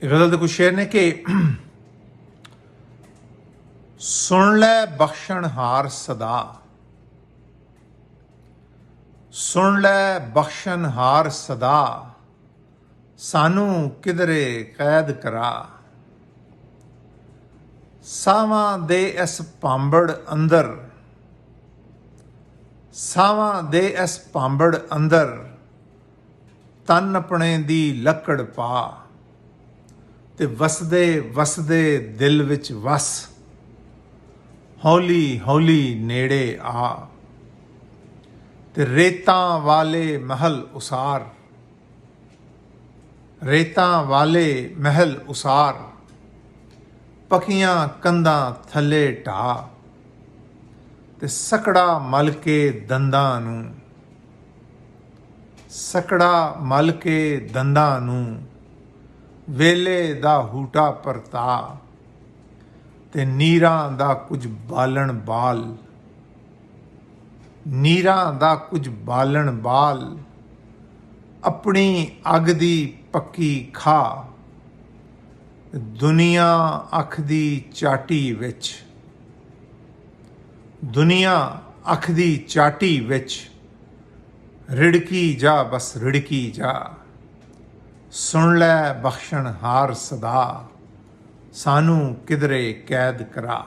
गज़ल दे कुछ शेर ने कि सुन लै बख्शणहार सदा, सुन लै बख्शणहार सदा, सानू किधरे कैद करा। सावां दे इस पांबड़ अंदर, सावां दे इस पांबड़ अंदर, तन अपने दी लकड़ पा, ते वसदे वसदे दिल विच वस, हौली हौली नेड़े आ। ते रेतां वाले महल उसार, रेतां वाले महल उसार, पकियां कंधां थल्ले ढा, ते सकड़ा मल के दंदां नूं, सकड़ा मल के दंदां नूं, वेले दा हूटा परता, ते नीरां दा कुछ बालण बाल, नीरां दा कुछ बालण बाल, अपनी अग दी पक्की खा। दुनिया अख दी चाटी विच, दुनिया अख दी चाटी विच, रिड़की जा बस रिड़की जा। सुन लै बख्शणहार सदा, सानू किधरे कैद करा।